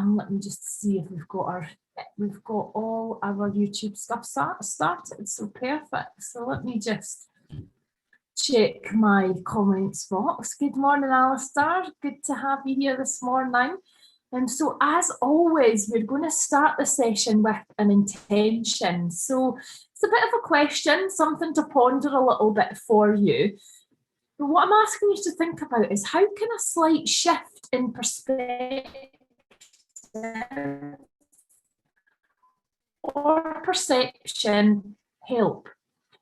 let me just see if we've got all our YouTube stuff started. So perfect. So let me just check my comments box. Good morning, Alistair. Good to have you here this morning. And so as always, we're going to start the session with an intention. So it's a bit of a question, something to ponder a little bit for you. But what I'm asking you to think about is, how can a slight shift in perspective or perception help?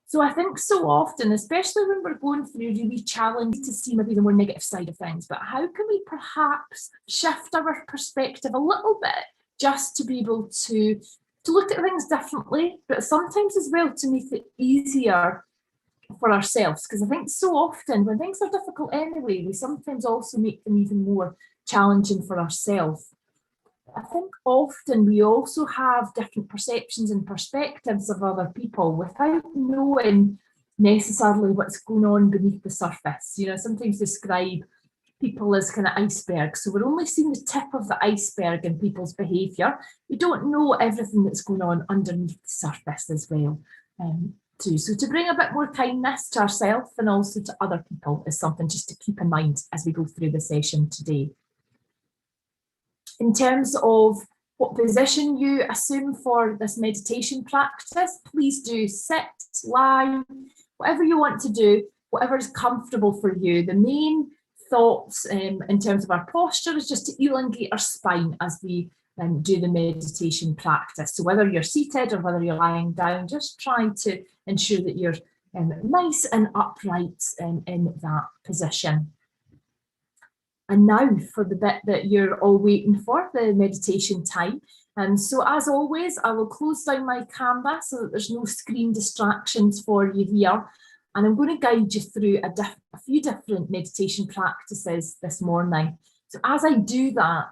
So I think so often, especially when we're going through really challenging to see maybe the more negative side of things, but how can we perhaps shift our perspective a little bit just to be able to look at things differently, but sometimes as well to make it easier for ourselves? Because I think so often when things are difficult anyway, we sometimes also make them even more challenging for ourselves. I think often we also have different perceptions and perspectives of other people without knowing necessarily what's going on beneath the surface. You know, sometimes describe people as kind of icebergs. So we're only seeing the tip of the iceberg in people's behaviour. We don't know everything that's going on underneath the surface as well. Too. So to bring a bit more kindness to ourselves and also to other people is something just to keep in mind as we go through the session today. In terms of what position you assume for this meditation practice, please do sit, lie, whatever you want to do, whatever is comfortable for you. The main thoughts in terms of our posture is just to elongate our spine as we do the meditation practice. So whether you're seated or whether you're lying down, just try to ensure that you're nice and upright in that position. And now for the bit that you're all waiting for, the meditation time. And so as always, I will close down my camera so that there's no screen distractions for you here. And I'm going to guide you through a few different meditation practices this morning. So as I do that,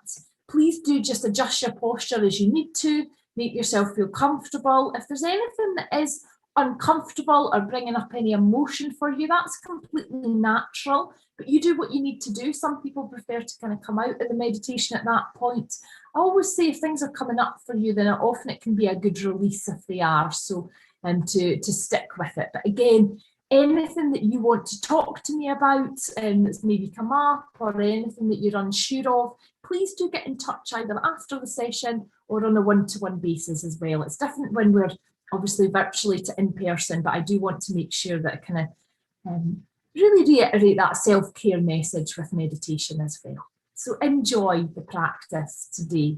please do just adjust your posture as you need to, make yourself feel comfortable. If there's anything that is uncomfortable or bringing up any emotion for you, that's completely natural, but you do what you need to do. Some people prefer to kind of come out of the meditation at that point. I always say if things are coming up for you, then often it can be a good release if they are, so to stick with it. But again, anything that you want to talk to me about that's maybe come up, or anything that you're unsure of, please do get in touch either after the session or on a one-to-one basis as well. It's different when we're obviously virtually to in person, but I do want to make sure that I kind of really reiterate that self-care message with meditation as well. So enjoy the practice today.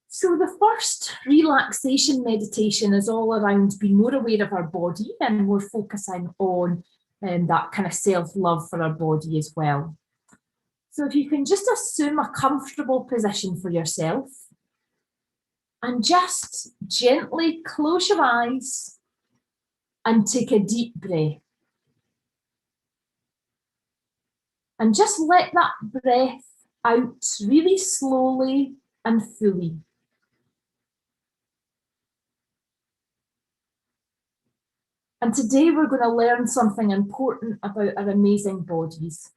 So the first relaxation meditation is all around being more aware of our body, and we're focusing on that kind of self-love for our body as well. So if you can just assume a comfortable position for yourself and just gently close your eyes and take a deep breath. And just let that breath out really slowly and fully. And today we're going to learn something important about our amazing bodies.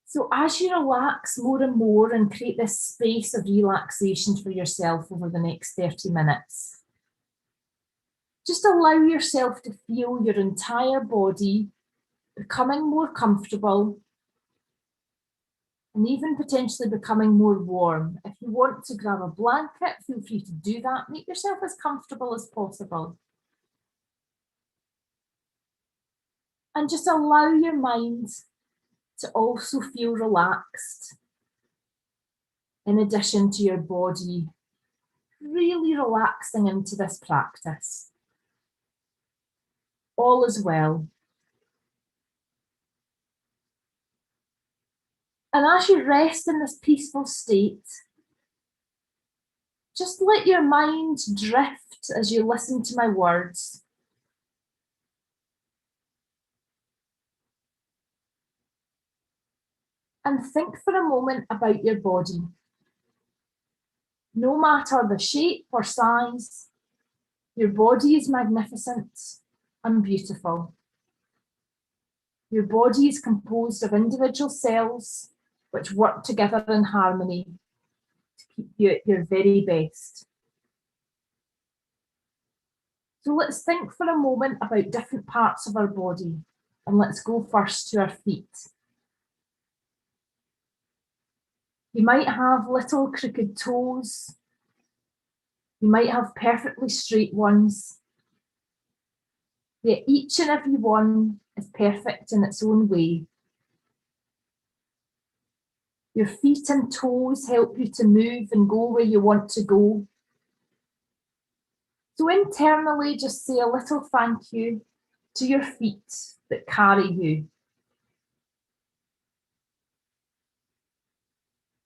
So as you relax more and more and create this space of relaxation for yourself over the next 30 minutes, just allow yourself to feel your entire body becoming more comfortable and even potentially becoming more warm. If you want to grab a blanket, feel free to do that. Make yourself as comfortable as possible. And just allow your mind to also feel relaxed, in addition to your body really relaxing into this practice. All is well. And as you rest in this peaceful state, just let your mind drift as you listen to my words. And think for a moment about your body. No matter the shape or size, Your body is magnificent and beautiful. Your body is composed of individual cells which work together in harmony to keep you at your very best. So let's think for a moment about different parts of our body, and let's go first to our feet. You might have little crooked toes. You might have perfectly straight ones. Yet each and every one is perfect in its own way. Your feet and toes help you to move and go where you want to go. So internally, just say a little thank you to your feet that carry you.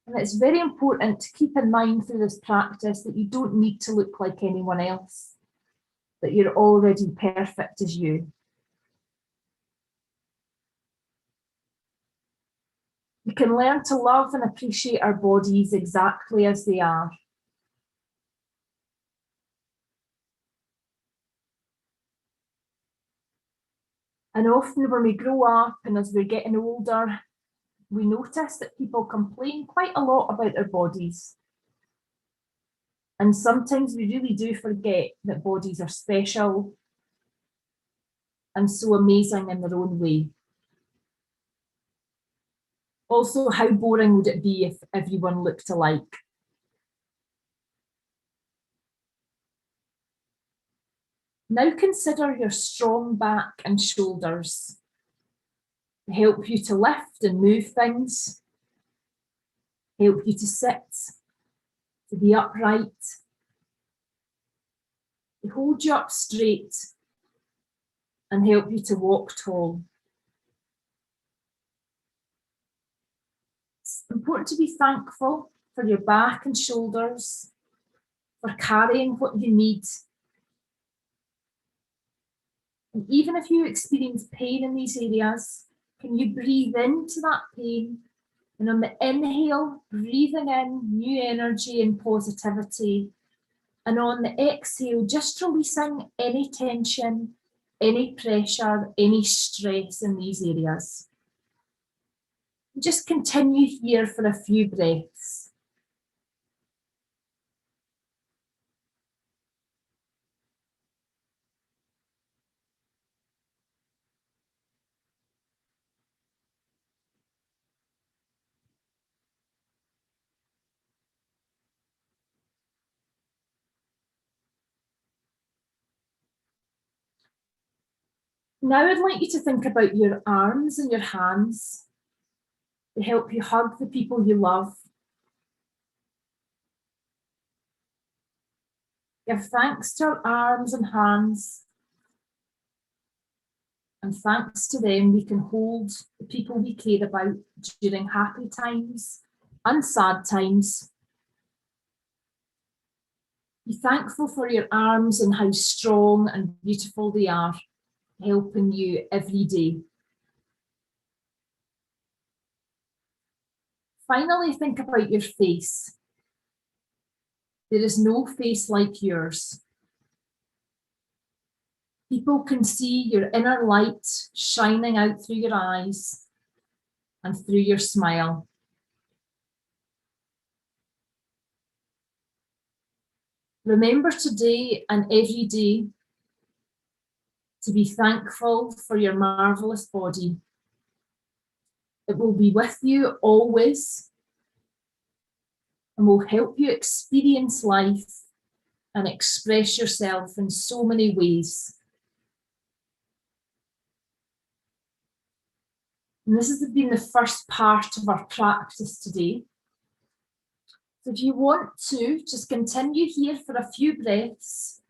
And it's very important to keep in mind through this practice that you don't need to look like anyone else, that you're already perfect as you. We can learn to love and appreciate our bodies exactly as they are. And often when we grow up and as we're getting older, we notice that people complain quite a lot about their bodies. And sometimes we really do forget that bodies are special and so amazing in their own way. Also, how boring would it be if everyone looked alike? Now consider your strong back and shoulders. They help you to lift and move things, help you to sit, to be upright. They hold you up straight and help you to walk tall. It's important to be thankful for your back and shoulders, for carrying what you need. And even if you experience pain in these areas, can you breathe into that pain? And on the inhale, breathing in new energy and positivity. And on the exhale, just releasing any tension, any pressure, any stress in these areas. Just continue here for a few breaths. Now I'd like you to think about your arms and your hands. They help you hug the people you love. Give thanks to our arms and hands. And thanks to them, we can hold the people we care about during happy times and sad times. Be thankful for your arms and how strong and beautiful they are, helping you every day. Finally, think about your face. There is no face like yours. People can see your inner light shining out through your eyes and through your smile. Remember today and every day to be thankful for your marvelous body. It will be with you always and will help you experience life and express yourself in so many ways. And this has been the first part of our practice today. So if you want to, just continue here for a few breaths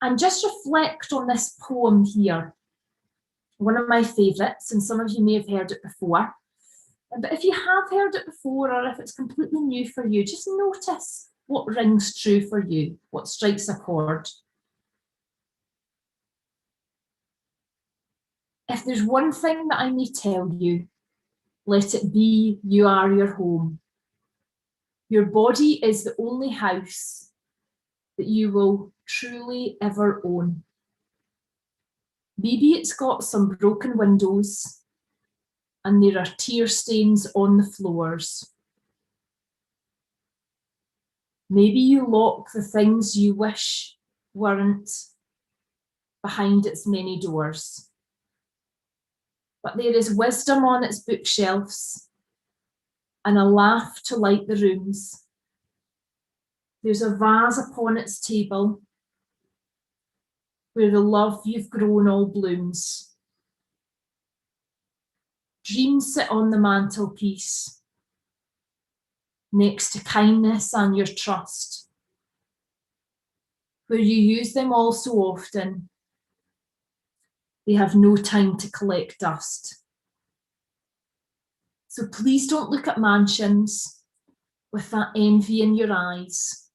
and just reflect on this poem here. One of my favourites, and some of you may have heard it before. But if you have heard it before, or if it's completely new for you, just notice what rings true for you, what strikes a chord. If there's one thing that I may tell you, let it be you are your home. Your body is the only house, that you will truly ever own. Maybe it's got some broken windows and there are tear stains on the floors. Maybe you lock the things you wish weren't behind its many doors. But there is wisdom on its bookshelves and a laugh to light the rooms. There's a vase upon its table where the love you've grown all blooms. Dreams sit on the mantelpiece next to kindness and your trust, where you use them all so often, they have no time to collect dust. So please don't look at mansions with that envy in your eyes.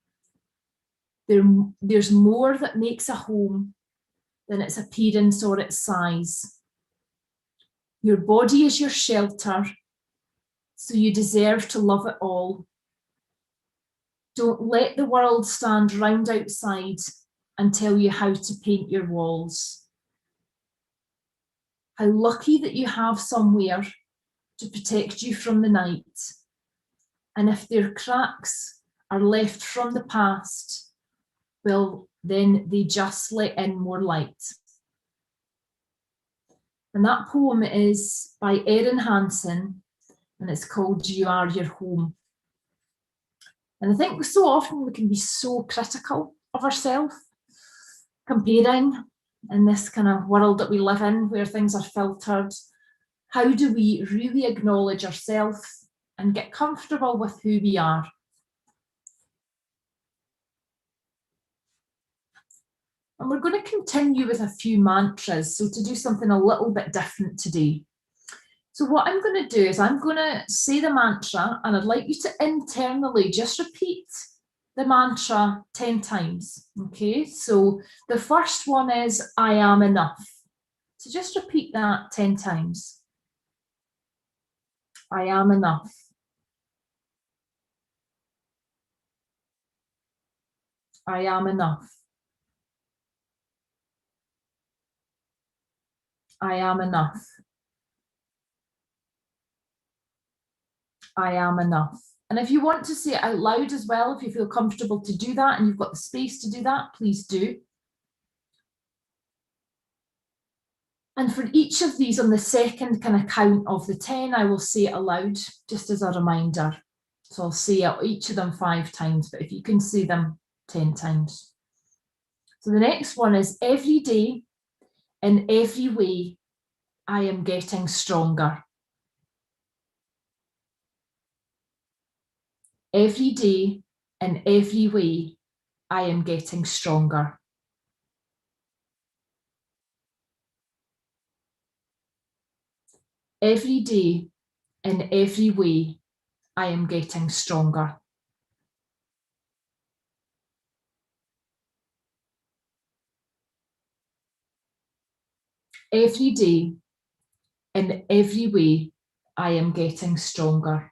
There's more that makes a home than its appearance or its size. Your body is your shelter, so you deserve to love it all. Don't let the world stand round outside and tell you how to paint your walls. How lucky that you have somewhere to protect you from the night. And if their cracks are left from the past, well, then they just let in more light. And that poem is by Erin Hansen, and it's called You Are Your Home. And I think so often we can be so critical of ourselves, comparing in this kind of world that we live in where things are filtered. How do we really acknowledge ourselves and get comfortable with who we are? And we're going to continue with a few mantras, so to do something a little bit different today. So what I'm going to do is I'm going to say the mantra, and I'd like you to internally just repeat the mantra 10 times. Okay, so the first one is I am enough. So just repeat that 10 times. I am enough. I am enough. I am enough. I am enough. And if you want to say it out loud as well, if you feel comfortable to do that and you've got the space to do that, please do. And for each of these, on the second kind of count of the 10, I will say it aloud, just as a reminder. So I'll say each of them 5 times, but if you can say them 10 times. So the next one is every day, in every way, I am getting stronger. Every day, in every way, I am getting stronger. Every day, in every way, I am getting stronger. Every day, in every way, I am getting stronger.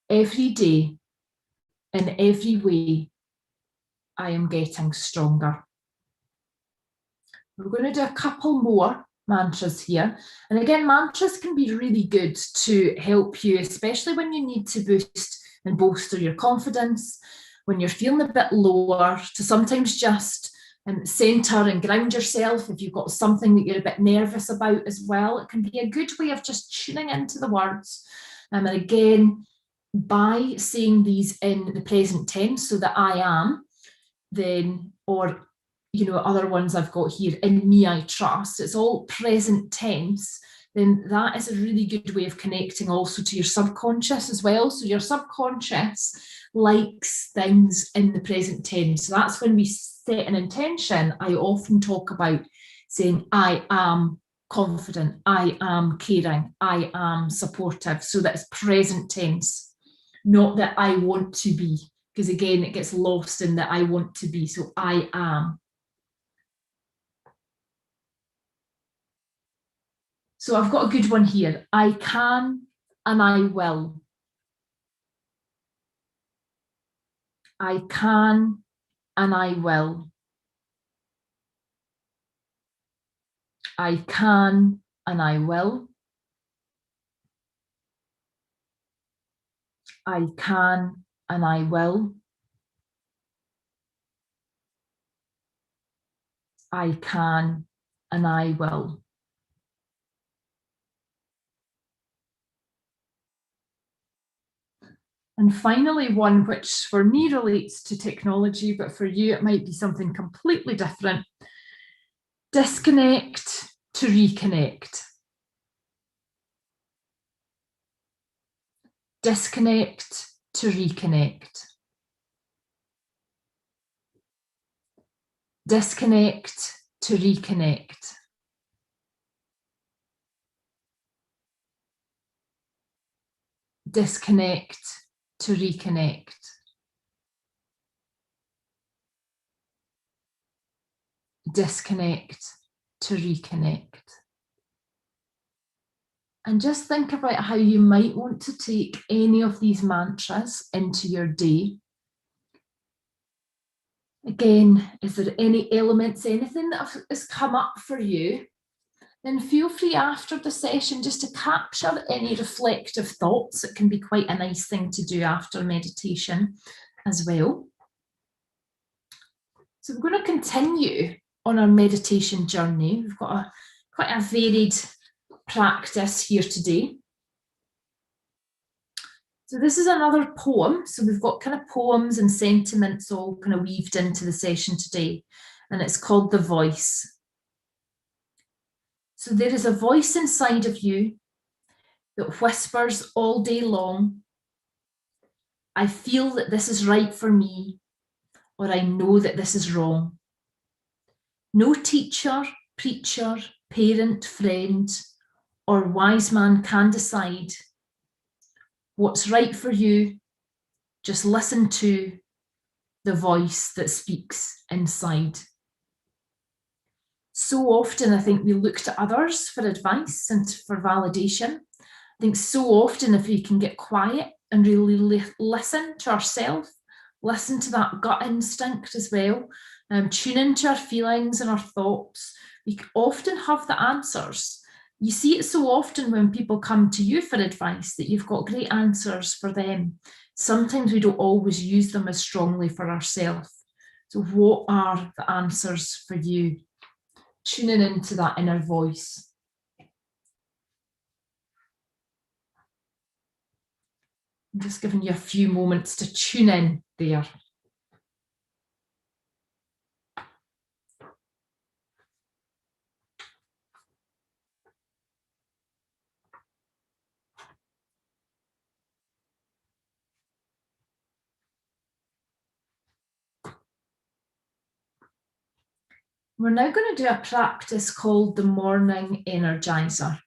Every day, in every way, I am getting stronger. We're going to do a couple more mantras here. And again, mantras can be really good to help you, especially when you need to boost and bolster your confidence, when you're feeling a bit lower, to sometimes just center and ground yourself. If you've got something that you're a bit nervous about as well, it can be a good way of just tuning into the words. And again, by saying these in the present tense, so that I am, then, or other ones I've got here, in me I trust, it's all present tense, then that is a really good way of connecting also to your subconscious as well. So your subconscious likes things in the present tense. So that's when we set an intention. I often talk about saying, I am confident, I am caring, I am supportive. So that's present tense, not that I want to be, because again, it gets lost in that I want to be. So I am. So I've got a good one here. I can and I will. I can and I will. I can and I will. I can and I will. I can and I will. And finally, one which for me relates to technology, but for you it might be something completely different. Disconnect to reconnect. Disconnect to reconnect. Disconnect to reconnect. Disconnect to reconnect. Disconnect to reconnect. And just think about how you might want to take any of these mantras into your day. Again, is there any elements, anything that has come up for you? Then feel free after the session just to capture any reflective thoughts. It can be quite a nice thing to do after meditation as well. So we're going to continue on our meditation journey. We've got quite a varied practice here today. So this is another poem. So we've got kind of poems and sentiments all kind of weaved into the session today, and it's called The Voice. So there is a voice inside of you that whispers all day long, I feel that this is right for me, or I know that this is wrong. No teacher, preacher, parent, friend, or wise man can decide what's right for you. Just listen to the voice that speaks inside. So often, I think we look to others for advice and for validation. I think so often, if we can get quiet and really listen to ourselves, listen to that gut instinct as well, tune into our feelings and our thoughts, we often have the answers. You see it so often when people come to you for advice that you've got great answers for them. Sometimes we don't always use them as strongly for ourselves. So what are the answers for you? Tuning into that inner voice. I'm just giving you a few moments to tune in there. We're now going to do a practice called the Morning Energizer.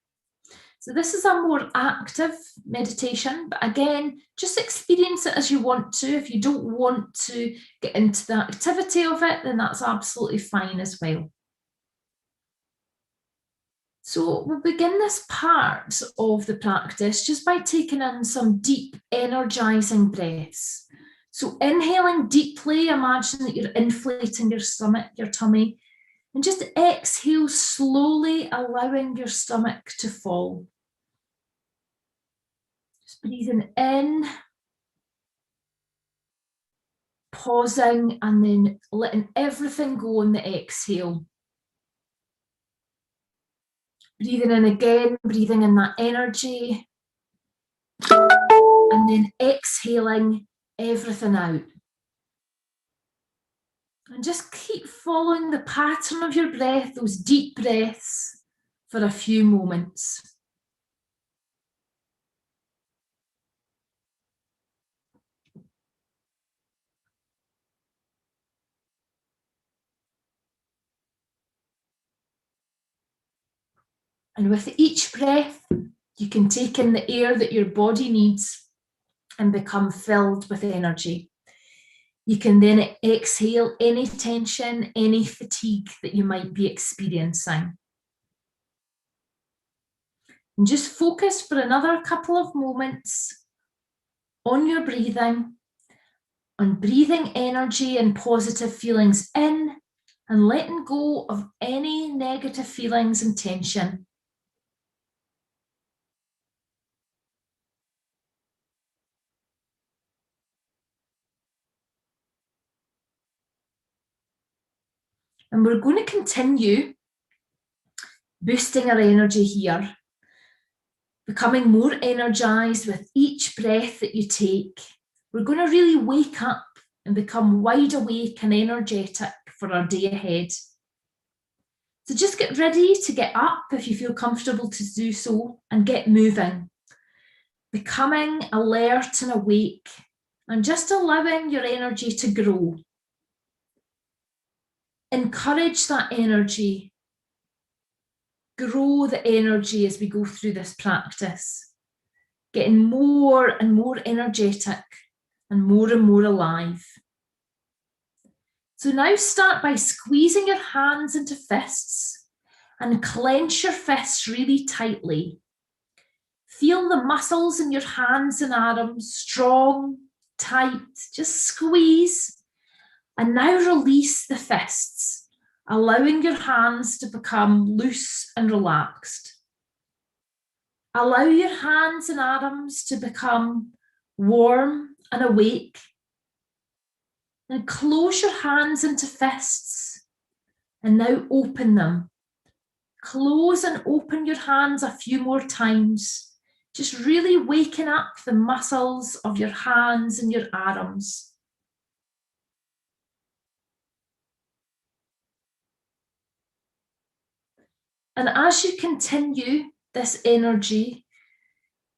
So this is a more active meditation, but again, just experience it as you want to. If you don't want to get into the activity of it, then that's absolutely fine as well. So we'll begin this part of the practice just by taking in some deep, energizing breaths. So inhaling deeply, imagine that you're inflating your stomach, your tummy, and just exhale slowly, allowing your stomach to fall. Just breathing in, pausing, and then letting everything go on the exhale. Breathing in again, breathing in that energy, and then exhaling everything out. And just keep following the pattern of your breath, those deep breaths, for a few moments. And with each breath, you can take in the air that your body needs and become filled with energy. You can then exhale any tension, any fatigue that you might be experiencing. And just focus for another couple of moments on your breathing, on breathing energy and positive feelings in, and letting go of any negative feelings and tension. And we're going to continue boosting our energy here, becoming more energized with each breath that you take. We're going to really wake up and become wide awake and energetic for our day ahead. So just get ready to get up if you feel comfortable to do so, and get moving, becoming alert and awake, and just allowing your energy to grow. Encourage that energy. Grow the energy as we go through this practice, getting more and more energetic and more alive. So now start by squeezing your hands into fists and clench your fists really tightly. Feel the muscles in your hands and arms strong, tight, just squeeze. And now release the fists, allowing your hands to become loose and relaxed. Allow your hands and arms to become warm and awake. And close your hands into fists, and now open them. Close and open your hands a few more times, just really waking up the muscles of your hands and your arms. And as you continue this energy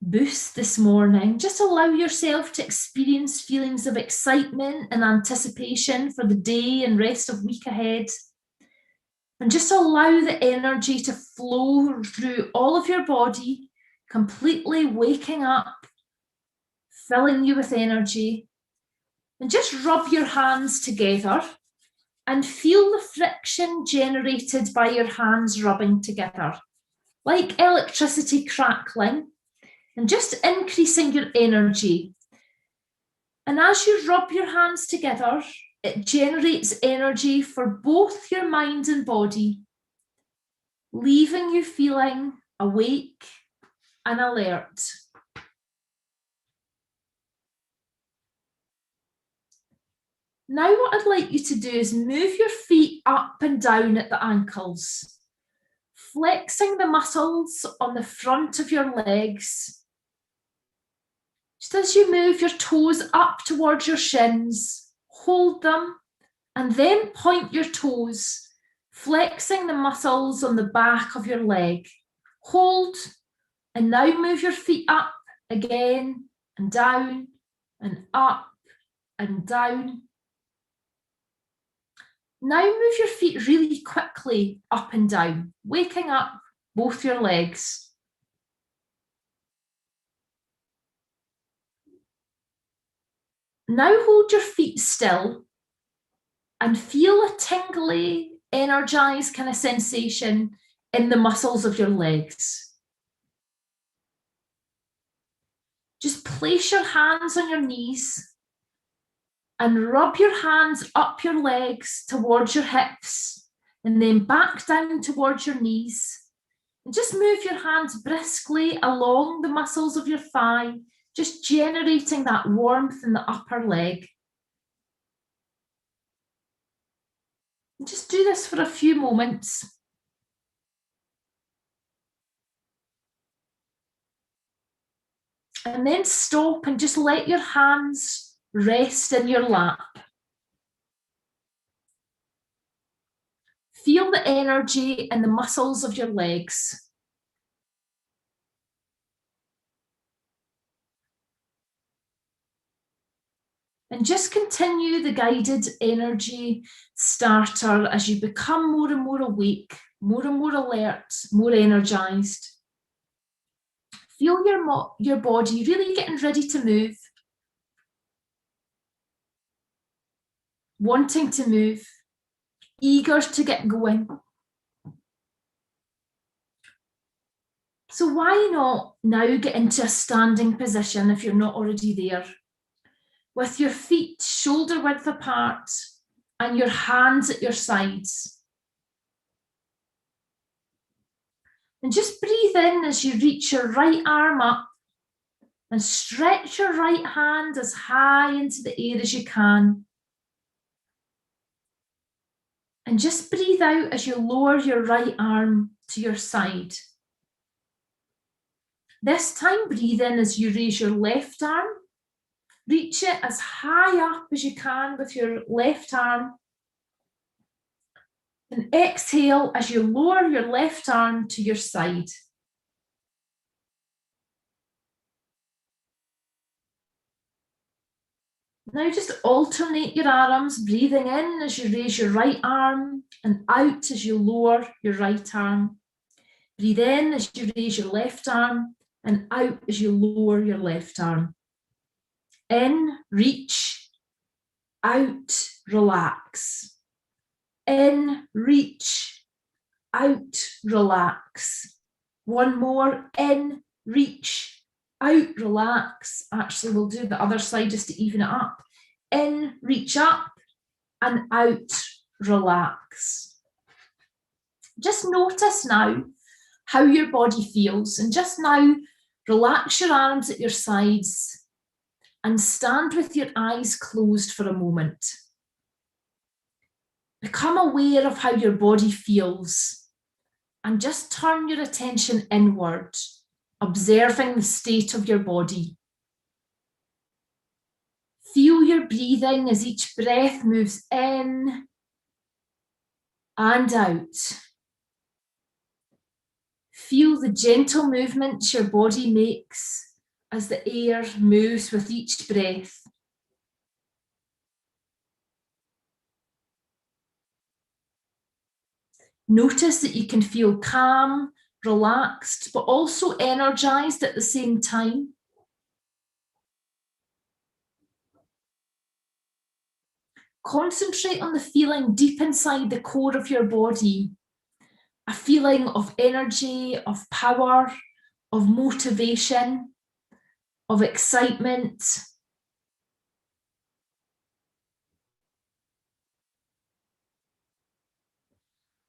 boost this morning, just allow yourself to experience feelings of excitement and anticipation for the day and rest of week ahead. And just allow the energy to flow through all of your body, completely waking up, filling you with energy. And just rub your hands together and feel the friction generated by your hands rubbing together, like electricity crackling, and just increasing your energy. And as you rub your hands together, it generates energy for both your mind and body, leaving you feeling awake and alert. Now what I'd like you to do is move your feet up and down at the ankles, flexing the muscles on the front of your legs. Just as you move your toes up towards your shins, hold them, and then point your toes, flexing the muscles on the back of your leg. Hold, and now move your feet up again, and down, and up, and down. Now move your feet really quickly up and down, waking up both your legs. Now hold your feet still and feel a tingly, energized kind of sensation in the muscles of your legs. Just place your hands on your knees and rub your hands up your legs towards your hips, and then back down towards your knees. And just move your hands briskly along the muscles of your thigh, just generating that warmth in the upper leg. And just do this for a few moments. And then stop and just let your hands rest in your lap. Feel the energy in the muscles of your legs. And just continue the guided energy starter as you become more and more awake, more and more alert, more energized. Feel your body really getting ready to move, wanting to move, eager to get going. So why not now get into a standing position if you're not already there, with your feet shoulder width apart and your hands at your sides. And just breathe in as you reach your right arm up and stretch your right hand as high into the air as you can. And just breathe out as you lower your right arm to your side. This time, breathe in as you raise your left arm. Reach it as high up as you can with your left arm. And exhale as you lower your left arm to your side. Now just alternate your arms, breathing in as you raise your right arm and out as you lower your right arm. Breathe in as you raise your left arm and out as you lower your left arm. In, reach, out, relax. In, reach, out, relax. One more, in, reach, out, relax. Actually, we'll do the other side just to even it up. In, reach up, and out, relax. Just notice now how your body feels, and just now relax your arms at your sides and stand with your eyes closed for a moment. Become aware of how your body feels and just turn your attention inward, observing the state of your body. Feel your breathing as each breath moves in and out. Feel the gentle movements your body makes as the air moves with each breath. Notice that you can feel calm, relaxed, but also energized at the same time. Concentrate on the feeling deep inside the core of your body, a feeling of energy, of power, of motivation, of excitement.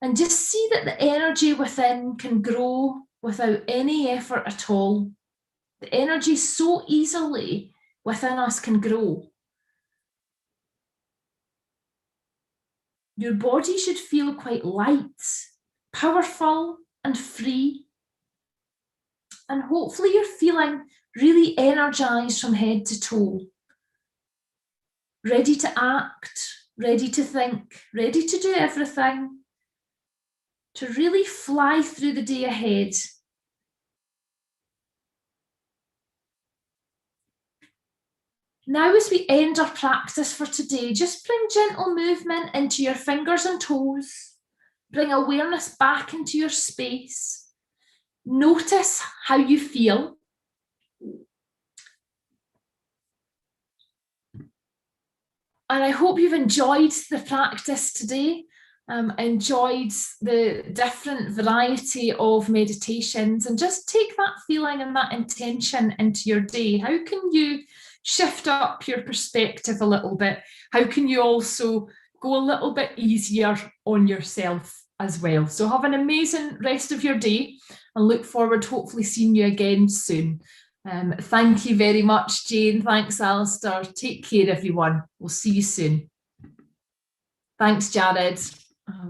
And just see that the energy within can grow without any effort at all. The energy so easily within us can grow. Your body should feel quite light, powerful, and free. And hopefully you're feeling really energized from head to toe. Ready to act, ready to think, ready to do everything. To really fly through the day ahead. Now, as we end our practice for today, just bring gentle movement into your fingers and toes. Bring awareness back into your space. Notice how you feel. And I hope you've enjoyed the practice today. Enjoyed the different variety of meditations, and just take that feeling and that intention into your day. How can you shift up your perspective a little bit? How can you also go a little bit easier on yourself as well? So have an amazing rest of your day and look forward to hopefully seeing you again soon. Thank you very much, Jane. Thanks, Alistair. Take care, everyone. We'll see you soon. Thanks, Jared.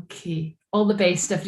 Okay, all the best, everyone.